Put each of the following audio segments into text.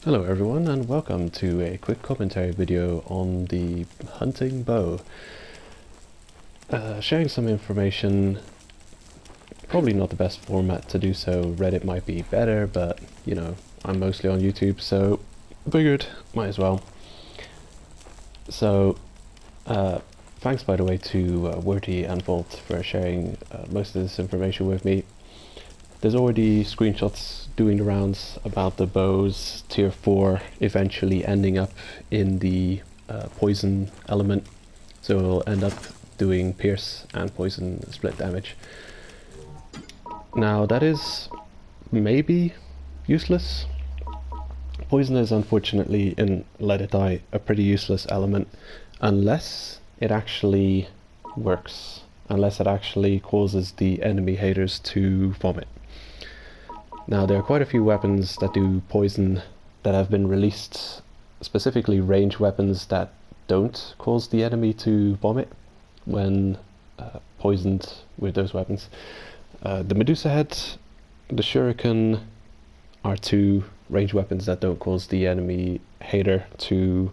Hello everyone and welcome to a quick commentary video on the hunting bow. Sharing some information, probably not the best format to do so. Reddit might be better, but you know, I'm mostly on YouTube, so figured might as well. So thanks by the way to Wordy and Volt for sharing most of this information with me. There's already screenshots doing the rounds about the bows tier 4 eventually ending up in the poison element, so it'll end up doing pierce and poison split damage. Now that is maybe useless. Poison is unfortunately, in Let It Die, a pretty useless element unless it actually works, unless it actually causes the enemy haters to vomit. Now there are quite a few weapons that do poison that have been released, specifically range weapons that don't cause the enemy to vomit when poisoned with those weapons. The Medusa Head, the Shuriken are two range weapons that don't cause the enemy hater to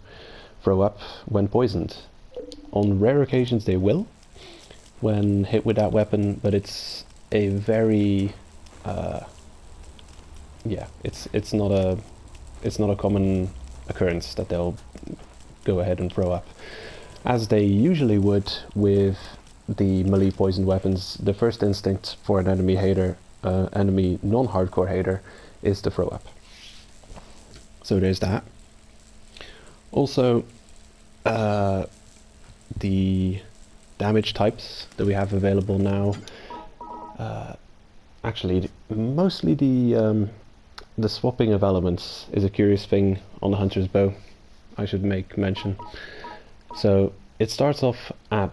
throw up when poisoned. On rare occasions they will when hit with that weapon, but it's a very it's not a common occurrence that they'll go ahead and throw up, as they usually would with the melee poisoned weapons. The first instinct for an enemy hater, enemy non-hardcore hater, is to throw up. So there's that. Also, the damage types that we have available now. Actually, mostly the swapping of elements is a curious thing on the hunter's bow, I should make mention. So it starts off at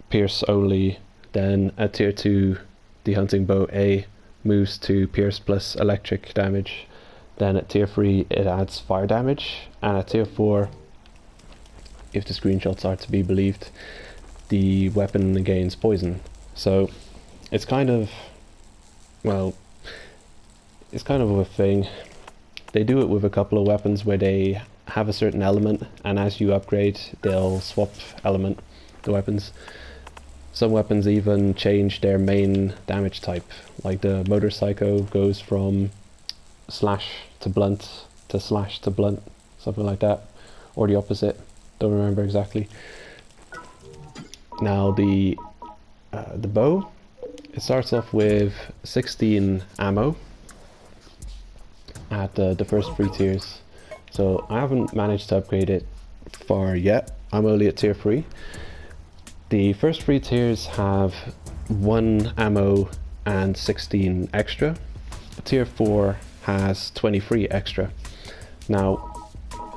pierce only, then at tier 2 the hunting bow A moves to pierce plus electric damage, then at tier 3 it adds fire damage, and at tier 4, if the screenshots are to be believed, the weapon gains poison. So it's kind of, well, it's kind of a thing. They do it with a couple of weapons where they have a certain element, and as you upgrade they'll swap the weapons. Some weapons even change their main damage type, like the motorcycle goes from slash to blunt to slash to blunt, something like that, or the opposite, don't remember exactly. Now the bow, it starts off with 16 ammo at the first 3 tiers, so I haven't managed to upgrade it far yet. I'm only at tier 3. The first 3 tiers have 1 ammo and 16 extra. Tier 4 has 23 extra. Now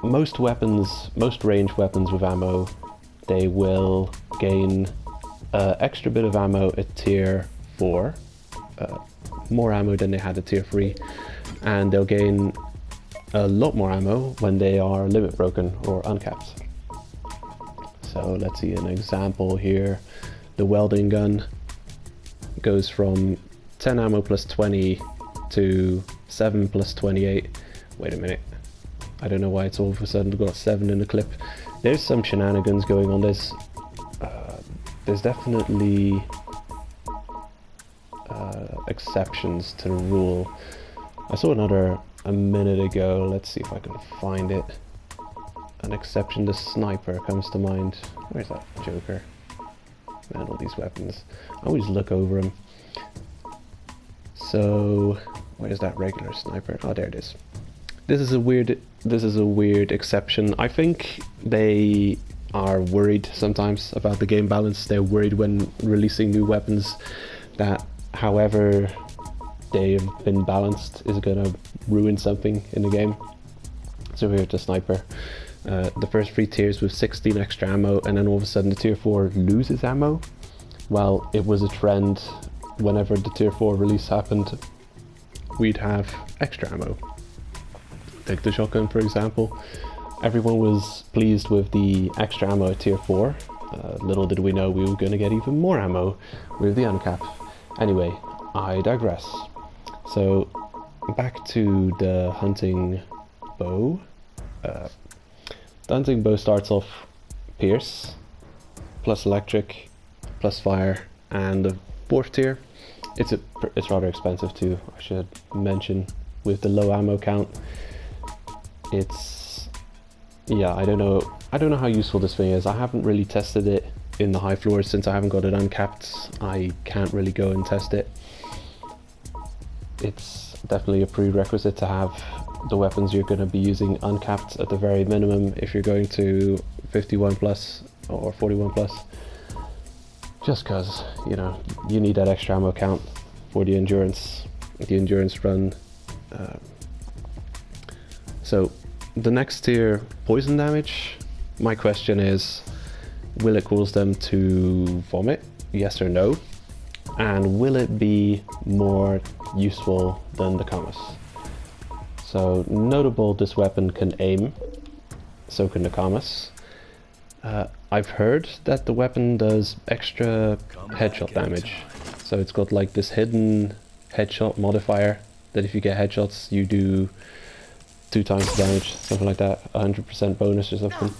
most weapons, most range weapons with ammo, they will gain extra bit of ammo at tier 4, more ammo than they had at tier 3, and they'll gain a lot more ammo when they are limit broken or uncapped. So let's see an example here. The welding gun goes from 10 ammo plus 20 to 7 plus 28. Wait a minute, I don't know why it's all of a sudden got 7 in the clip. There's some shenanigans going on this. There's definitely exceptions to the rule. I saw another a minute ago. Let's see if I can find it. An exception, the sniper comes to mind. Where's that Joker? Man, all these weapons. I always look over them. So where's that regular sniper? Oh, there it is. This is a weird exception. I think they are worried sometimes about the game balance. They're worried when releasing new weapons that however they've been balanced is gonna ruin something in the game. So here's the sniper. The first 3 tiers with 16 extra ammo, and then all of a sudden the tier 4 loses ammo. Well, it was a trend. Whenever the tier 4 release happened, we'd have extra ammo. Take the shotgun for example. Everyone was pleased with the extra ammo at tier 4. Little did we know we were going to get even more ammo with the uncap. Anyway, I digress. So back to the hunting bow. The hunting bow starts off pierce, plus electric, plus fire, and the 4th tier. It's rather expensive too, I should mention, with the low ammo count. It's, yeah, I don't know how useful this thing is. I haven't really tested it in the high floors since I haven't got it uncapped. I can't really go and test it. It's definitely a prerequisite to have the weapons you're going to be using uncapped at the very minimum if you're going to 51 plus or 41 plus. Just because, you know, you need that extra ammo count for the endurance run. So the next tier, poison damage. My question is, will it cause them to vomit? Yes or no? And will it be more useful than the Kamas? So notable, this weapon can aim, so can the Kamas. I've heard that the weapon does extra headshot damage. So it's got like this hidden headshot modifier that if you get headshots you do 2 times the damage, something like that, 100% bonus or something.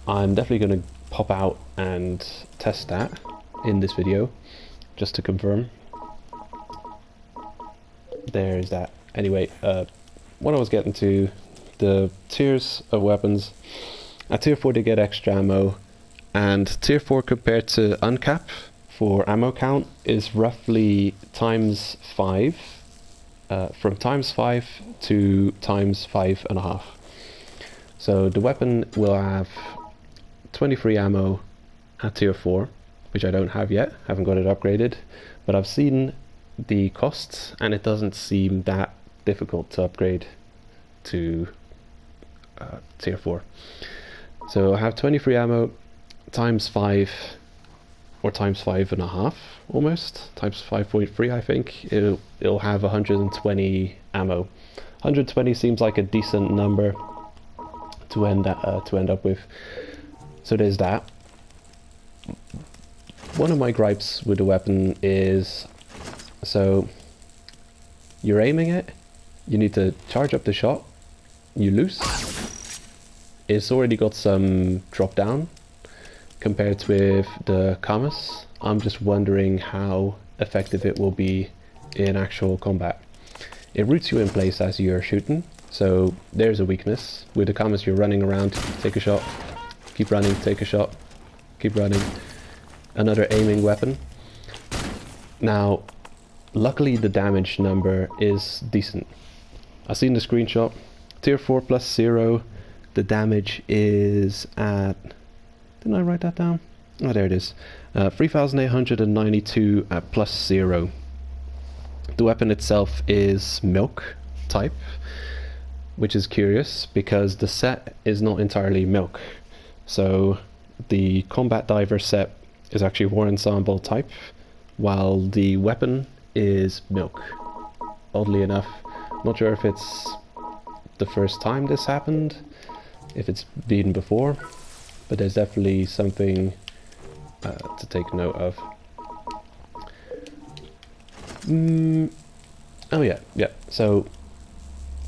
I'm definitely going to pop out and test that in this video, just to confirm. There's that. Anyway, what I was getting to, the tiers of weapons. At tier 4 they get extra ammo, and tier 4 compared to uncap for ammo count is roughly times 5, from times 5 to times 5.5. So the weapon will have 23 ammo at tier 4, which I don't have yet, haven't got it upgraded, but I've seen the costs and it doesn't seem that difficult to upgrade to tier 4. So I have 23 ammo times 5, or times 5.5 almost, times 5.3 I think. It'll have 120 ammo. 120 seems like a decent number to end up with. So there's that. One of my gripes with the weapon is, so you're aiming it, you need to charge up the shot, you loose. It's already got some drop down compared with the Kamas. I'm just wondering how effective it will be in actual combat. It roots you in place as you're shooting, so there's a weakness. With the Kamas you're running around, take a shot, keep running, take a shot, keep running. Another aiming weapon. Now, luckily the damage number is decent. I've seen the screenshot. Tier 4 plus 0. The damage is at... Didn't I write that down? Oh, there it is. 3,892 at plus 0. The weapon itself is milk type, which is curious because the set is not entirely milk. So the combat diver set is actually war ensemble type, while the weapon is milk. Oddly enough, not sure if it's the first time this happened, if it's been before, but there's definitely something to take note of. Oh yeah. So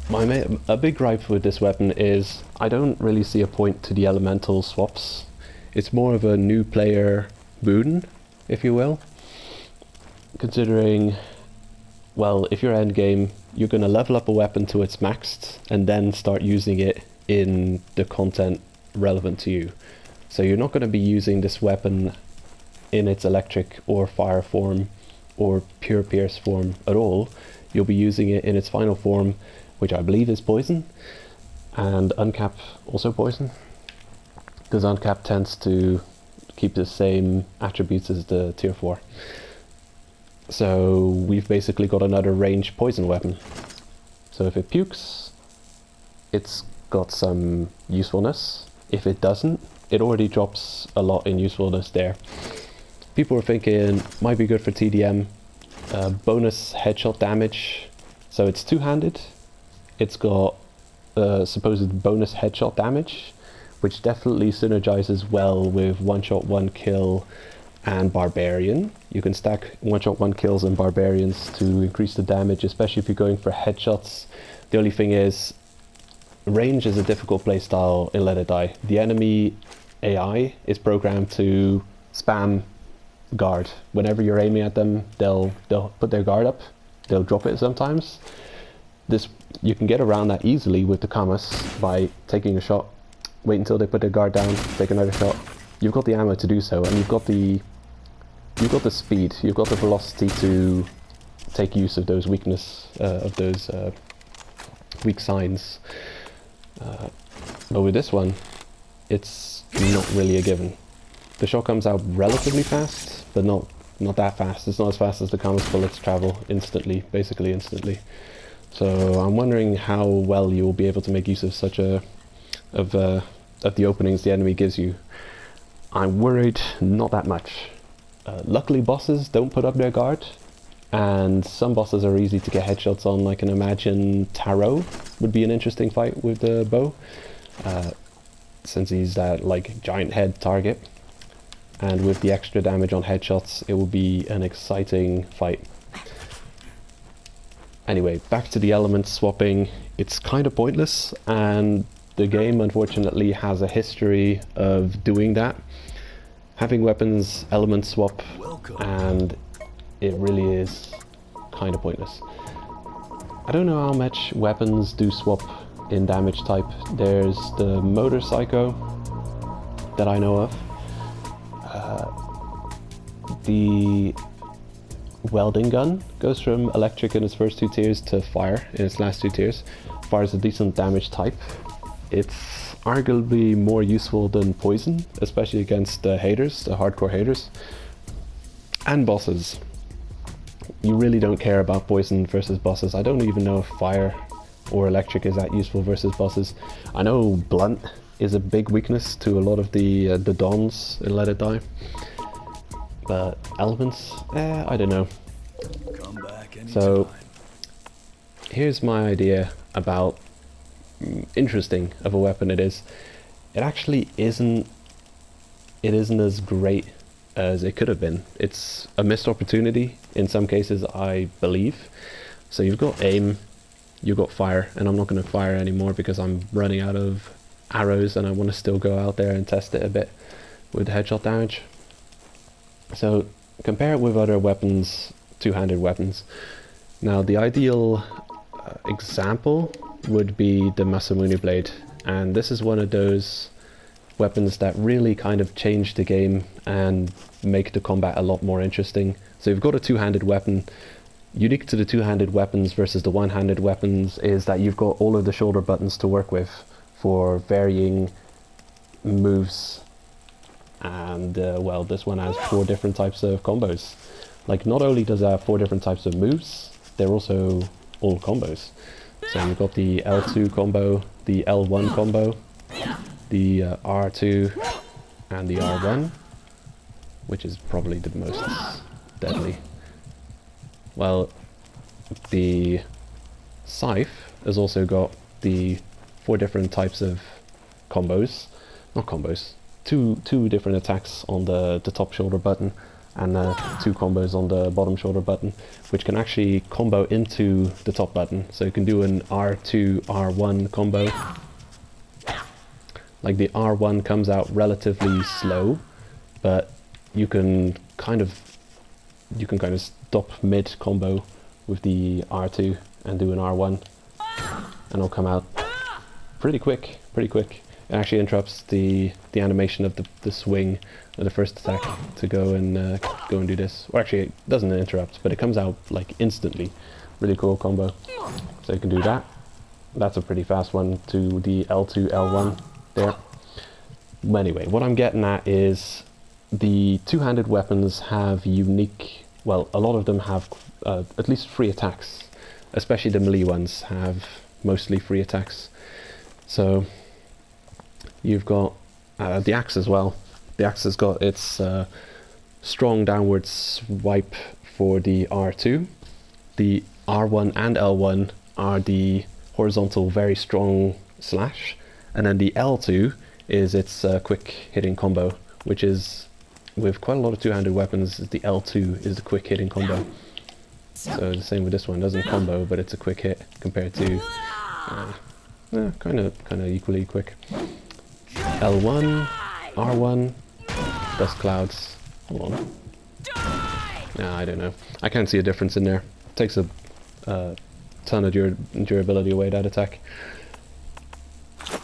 a big gripe with this weapon is I don't really see a point to the elemental swaps. It's more of a new player boon, if you will, considering, well, if you're endgame, you're going to level up a weapon to its maxed and then start using it in the content relevant to you. So you're not going to be using this weapon in its electric or fire form or pure pierce form at all. You'll be using it in its final form, which I believe is poison, and uncap also poison, because uncap tends to keep the same attributes as the tier 4. So we've basically got another range poison weapon. So if it pukes, it's got some usefulness. If it doesn't, it already drops a lot in usefulness there. People are thinking might be good for TDM, bonus headshot damage. So it's two-handed. It's got supposed bonus headshot damage, which definitely synergizes well with one-shot, one-kill and Barbarian. You can stack one-shot, one-kills and Barbarians to increase the damage, especially if you're going for headshots. The only thing is, range is a difficult playstyle in Let It Die. The enemy AI is programmed to spam guard. Whenever you're aiming at them, they'll put their guard up. They'll drop it sometimes. You can get around that easily with the Kamas by taking a shot, wait until they put their guard down, take another shot. You've got the ammo to do so, and you've got the speed, you've got the velocity to take use of those weakness, weak signs. But with this one, it's not really a given. The shot comes out relatively fast, but not that fast. It's not as fast as the Kamas bullets travel instantly, basically instantly. So I'm wondering how well you will be able to make use of such of the openings the enemy gives you. I'm worried not that much. Luckily bosses don't put up their guard, and some bosses are easy to get headshots on. I can imagine Taro would be an interesting fight with the bow, since he's that like giant head target, and with the extra damage on headshots it will be an exciting fight. Anyway, back to the element swapping. It's kind of pointless, and the game unfortunately has a history of doing that. Having weapons element swap, and it really is kind of pointless. I don't know how much weapons do swap in damage type. There's the motor psycho that I know of. The welding gun goes from electric in its first 2 tiers to fire in its last 2 tiers. Fire is a decent damage type. It's arguably more useful than poison, especially against the haters, the hardcore haters, and bosses. You really don't care about poison versus bosses. I don't even know if fire or electric is that useful versus bosses. I know blunt is a big weakness to a lot of the dons in Let It Die, but elements, I don't know. Come back anytime. So here's my idea about interesting of a weapon it is. It actually isn't as great as it could have been. It's a missed opportunity in some cases, I believe. So you've got aim, you've got fire, and I'm not going to fire anymore because I'm running out of arrows and I want to still go out there and test it a bit with headshot damage. So compare it with other weapons, two-handed weapons. Now the ideal example would be the Masamune Blade, and this is one of those weapons that really kind of change the game and make the combat a lot more interesting. So you've got a two-handed weapon. Unique to the two-handed weapons versus the one-handed weapons is that you've got all of the shoulder buttons to work with for varying moves, and well, this one has 4 different types of combos. Like, not only does it have 4 different types of moves, they're also all combos. So you've got the L2 combo, the L1 combo, the R2 and the R1, which is probably the most deadly. Well, the Scythe has also got the 4 different types of combos, not combos, two different attacks on the top shoulder button, and 2 combos on the bottom shoulder button, which can actually combo into the top button. So you can do an R2, R1 combo. Like, the R1 comes out relatively slow, but you can kind of stop mid combo with the R2 and do an R1, and it'll come out pretty quick. It actually interrupts the animation of the swing of the first attack to go and do this. Or actually, it doesn't interrupt, but it comes out like instantly. Really cool combo. So you can do that. That's a pretty fast one to the L2, L1 there. But anyway, what I'm getting at is the two-handed weapons have unique, well, a lot of them have at least 3 attacks. Especially the melee ones have mostly 3 attacks. So you've got the axe as well. The axe has got its strong downward swipe for the R2. The R1 and L1 are the horizontal very strong slash, and then the L2 is its quick hitting combo, which is, with quite a lot of two-handed weapons, the L2 is the quick hitting combo. So the same with this one, it doesn't combo, but it's a quick hit compared to kind of equally quick. L1, R1, dust clouds. Hold on. Nah, I don't know. I can't see a difference in there. Takes a ton of durability away, that attack.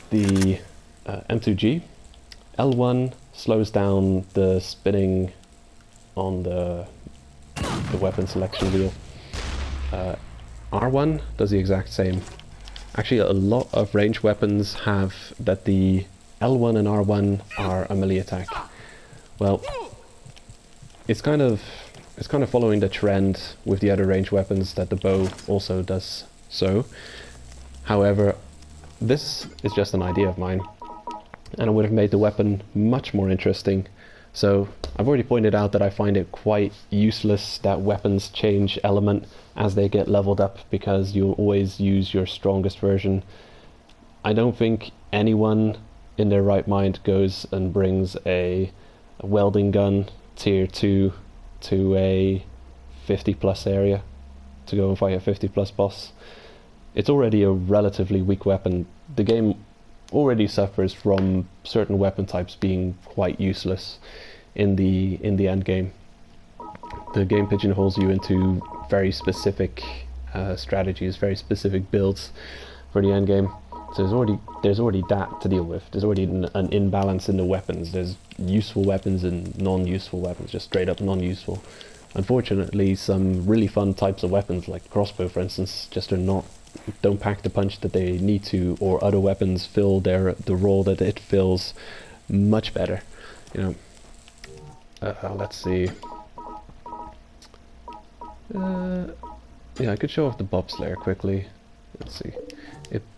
The M2G. L1 slows down the spinning on the weapon selection wheel. R1 does the exact same. Actually, a lot of ranged weapons have that the L1 and R1 are a melee attack. Well, it's kind of following the trend with the other ranged weapons that the bow also does so. However, this is just an idea of mine, and it would have made the weapon much more interesting. So I've already pointed out that I find it quite useless that weapons change element as they get leveled up, because you'll always use your strongest version. I don't think anyone in their right mind goes and brings a welding gun tier 2 to a 50 plus area to go and fight a 50 plus boss. It's already a relatively weak weapon. The game already suffers from certain weapon types being quite useless in the end game. The game pigeonholes you into very specific strategies, very specific builds for the end game. So there's already that to deal with. There's already an imbalance in the weapons. There's useful weapons and non-useful weapons, just straight up non-useful. Unfortunately, some really fun types of weapons, like crossbow for instance, just don't pack the punch that they need to, or other weapons fill the role that it fills much better. You know, let's see. Yeah, I could show off the bobslayer quickly. Let's see.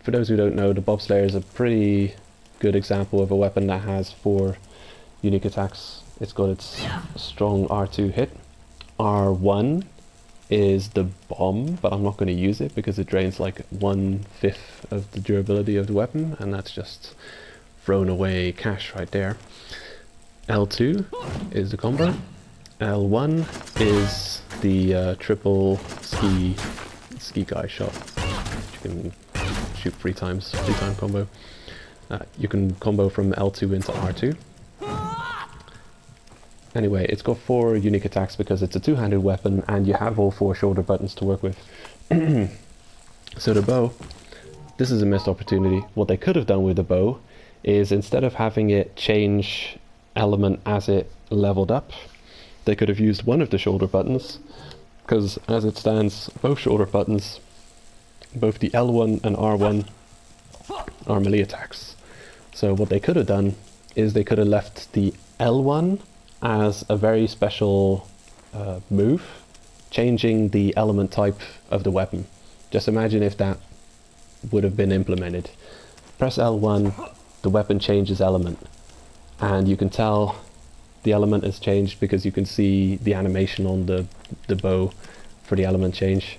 For those who don't know, the bobslayer is a pretty good example of a weapon that has 4 unique attacks. It's got its strong R2 hit. R1 is the bomb, but I'm not going to use it because it drains like 1/5 of the durability of the weapon, and that's just thrown away cash right there. L2 is the combo. L1 is the triple ski guy shot. You can shoot 3 times, 3-time combo. You can combo from L2 into R2. Anyway, it's got 4 unique attacks because it's a 2-handed weapon and you have all 4 shoulder buttons to work with. So the bow, this is a missed opportunity. What they could have done with the bow is, instead of having it change element as it leveled up, they could have used one of the shoulder buttons, because as it stands, both shoulder buttons, both the L1 and R1, are melee attacks. So what they could have done is they could have left the L1 as a very special move, changing the element type of the weapon. Just imagine if that would have been implemented. Press L1, the weapon changes element, and you can tell the element has changed because you can see the animation on the bow for the element change.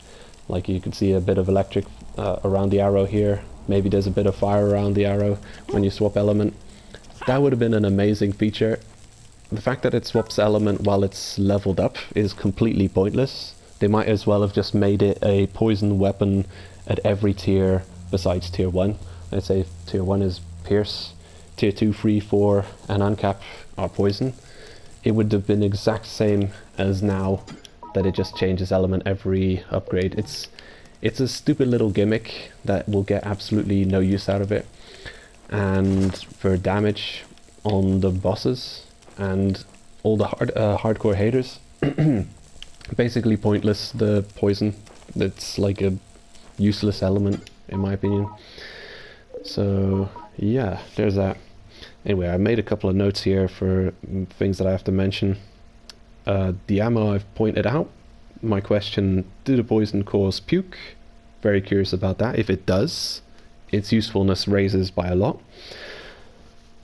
Like, you can see a bit of electric around the arrow here. Maybe there's a bit of fire around the arrow when you swap element. That would have been an amazing feature. The fact that it swaps element while it's leveled up is completely pointless. They might as well have just made it a poison weapon at every tier besides tier 1. Let's say tier 1 is pierce, tier 2, 3, 4 and uncap are poison. It would have been exact same as now, that it just changes element every upgrade. It's a stupid little gimmick that will get absolutely no use out of it. And for damage on the bosses and all the hardcore haters, basically pointless, the poison. It's like a useless element in my opinion. So yeah, there's that. Anyway, I made a couple of notes here for things that I have to mention. The ammo I've pointed out. My question, do the poison cause puke? Very curious about that. If it does, its usefulness raises by a lot.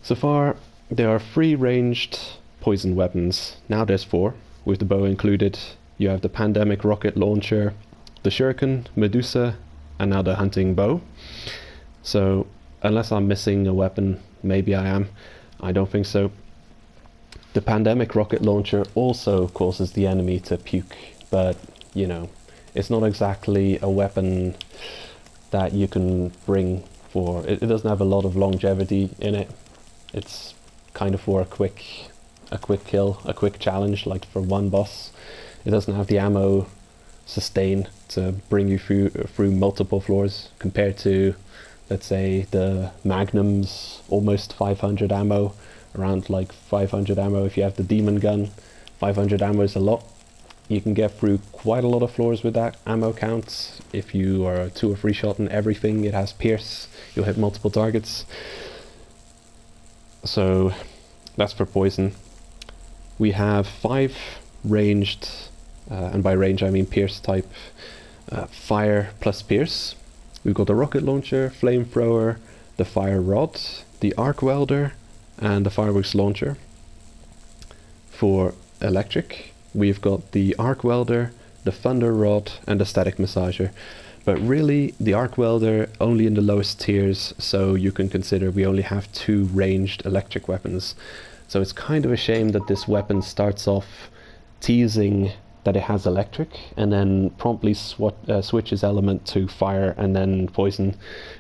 So far, there are 3 ranged poison weapons. Now there's 4, with the bow included. You have the pandemic rocket launcher, the shuriken, Medusa, and now the hunting bow. So, unless I'm missing a weapon, maybe I am. I don't think so. The pandemic rocket launcher also causes the enemy to puke, but, you know, it's not exactly a weapon that you can bring for it doesn't have a lot of longevity in it. It's kind of for a quick kill, a quick challenge, like for one boss. It doesn't have the ammo sustain to bring you through multiple floors compared to, let's say, the Magnum's almost 500 ammo, around like 500 ammo if you have the demon gun. 500 ammo is a lot. You can get through quite a lot of floors with that ammo count. If you are 2 or 3 shot and everything, it has pierce, you'll hit multiple targets. So that's for poison. We have 5 ranged, and by range I mean pierce type, fire plus pierce. We've got the rocket launcher, flamethrower, the fire rod, the arc welder, and the fireworks launcher. For electric, we've got the arc welder, the thunder rod, and the static massager. But really, the arc welder only in the lowest tiers, so you can consider we only have 2 ranged electric weapons. So it's kind of a shame that this weapon starts off teasing that it has electric, and then promptly switches element to fire and then poison,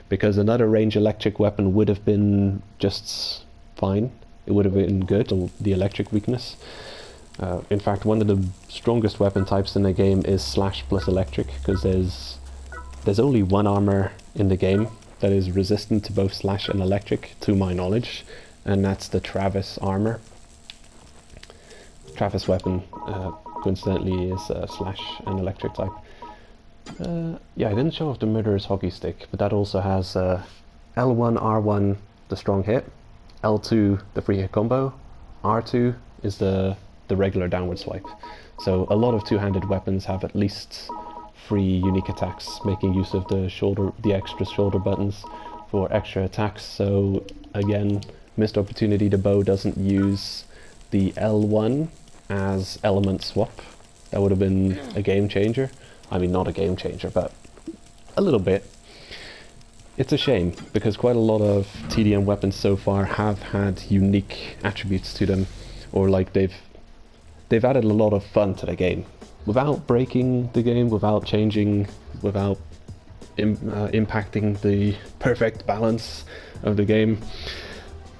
because another range electric weapon would have been just fine. It would have been good, the electric weakness. In fact, one of the strongest weapon types in the game is slash plus electric, because there's only one armor in the game that is resistant to both slash and electric, to my knowledge, and that's the Travis armor. Travis weapon, coincidentally, is slash and electric type. Yeah, I didn't show off the Murderer's hockey stick, but that also has L1, R1, the strong hit, L2, the free hit combo, R2 is the regular downward swipe. So a lot of two-handed weapons have at least 3 unique attacks, making use of the extra shoulder buttons for extra attacks. So again, missed opportunity, the bow doesn't use the L1 as element swap. That would have been a game changer. I mean, not a game changer, but a little bit. It's a shame, because quite a lot of TDM weapons so far have had unique attributes to them, or like they've added a lot of fun to the game without breaking the game, without changing, without impacting the perfect balance of the game.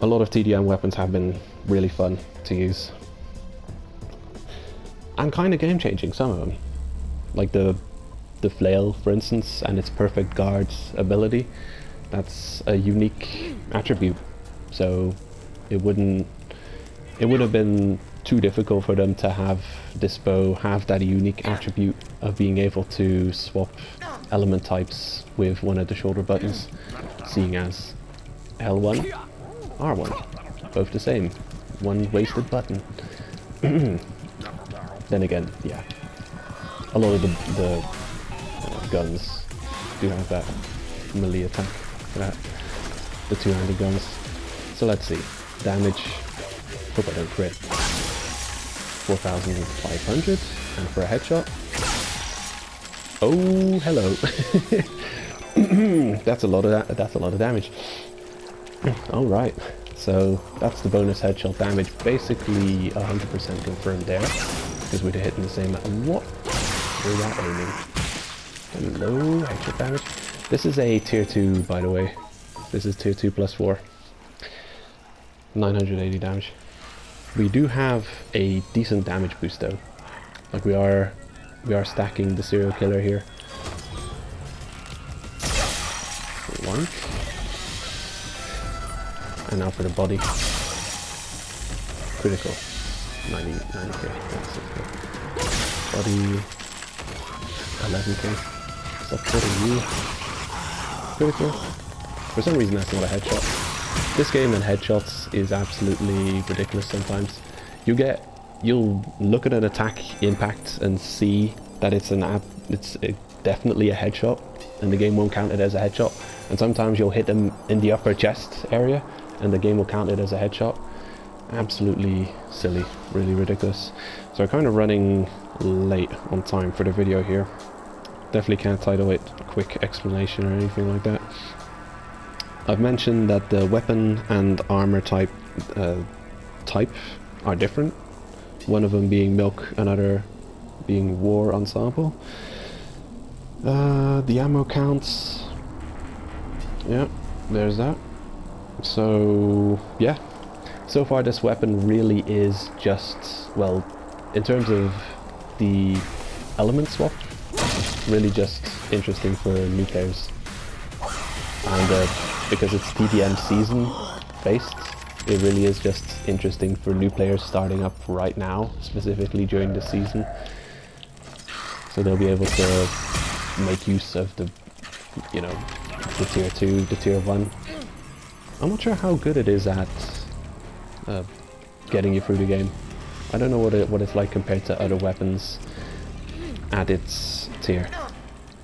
A lot of TDM weapons have been really fun to use, and kind of game changing, some of them, like the flail, for instance, and its perfect guard's ability. That's a unique attribute, so it would have been too difficult for them to have this bow have that unique attribute of being able to swap element types with one of the shoulder buttons, seeing as L1, R1, both the same, one wasted button. Then again, yeah, a lot of the guns do have that melee attack for that, the two-handed guns. So let's see, damage, hope I don't crit, 4,500, and for a headshot, oh hello, that's a lot of damage. All right, so that's the bonus headshot damage, basically 100% confirmed there, because we'd hit in the same. What? Were that aiming? Hello, headshot damage. This is a tier 2, by the way. This is tier 2 plus 4. 980 damage. We do have a decent damage boost though. Like we are stacking the serial killer here. One. And now for the body. Critical. 90k. That's okay. Body. 11k. Supporting you. Critical. For some reason that's not a headshot. This game and headshots is absolutely ridiculous sometimes. You'll look at an attack impact and see that it's definitely a headshot, and the game won't count it as a headshot. And sometimes you'll hit them in the upper chest area, and the game will count it as a headshot. Absolutely silly, really ridiculous. So I'm kind of running late on time for the video here. Definitely can't title it a quick explanation or anything like that. I've mentioned that the weapon and armor type are different. One of them being milk, another being war ensemble. The ammo counts, yeah, there's that. So yeah, so far this weapon really is just, well, in terms of the element swap, really just interesting for new players. And because it's TDM season based, it really is just interesting for new players starting up right now, specifically during the season. So they'll be able to make use of the, you know, the tier 2, the tier 1. I'm not sure how good it is at getting you through the game. I don't know what it's like compared to other weapons at its tier.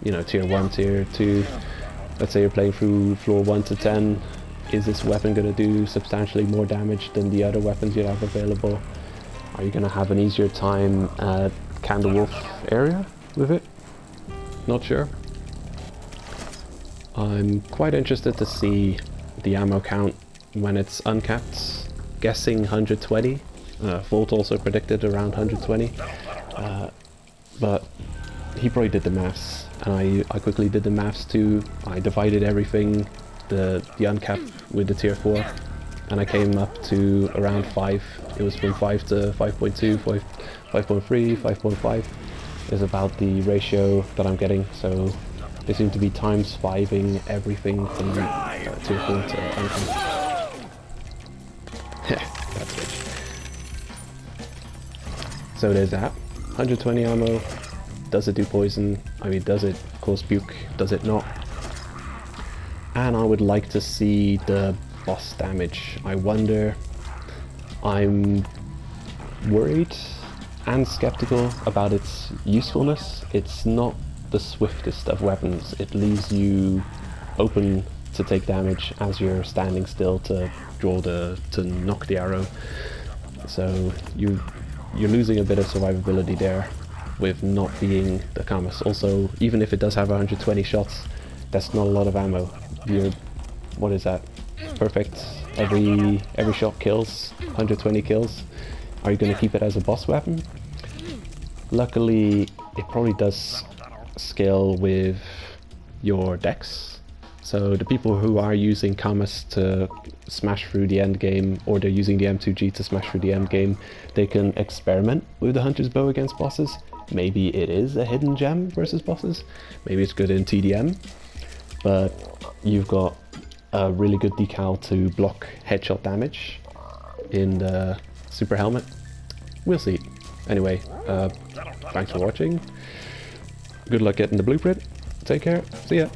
You know, tier 1, tier 2. Let's say you're playing through floor 1 to 10. Is this weapon going to do substantially more damage than the other weapons you have available? Are you going to have an easier time at Candlewolf area with it? Not sure. I'm quite interested to see the ammo count when it's uncapped. Guessing 120. Volt also predicted around 120. But he probably did the maths, and I quickly did the maths too. I divided everything, the uncapped with the tier 4, and I came up to around 5. It was from 5 to 5.2, 5.3, 5.5 is about the ratio that I'm getting, so they seem to be times 5ing everything from tier 4 to uncapped. That's it. So there's that. 120 ammo. Does it do poison? I mean, does it cause puke? Does it not? And I would like to see the boss damage. I wonder... I'm worried and skeptical about its usefulness. It's not the swiftest of weapons. It leaves you open to take damage as you're standing still to knock the arrow. So you're losing a bit of survivability there with not being the Kamas. Also, even if it does have 120 shots, that's not a lot of ammo. What is that? Perfect. Every shot kills, 120 kills. Are you going to keep it as a boss weapon? Luckily, it probably does scale with your dex. So the people who are using Kamas to smash through the end game, or they're using the M2G to smash through the end game, they can experiment with the Hunter's Bow against bosses. Maybe it is a hidden gem versus bosses. Maybe it's good in TDM, but you've got a really good decal to block headshot damage in the super helmet. We'll see. Anyway, thanks for watching. Good luck getting the blueprint. Take care. See ya.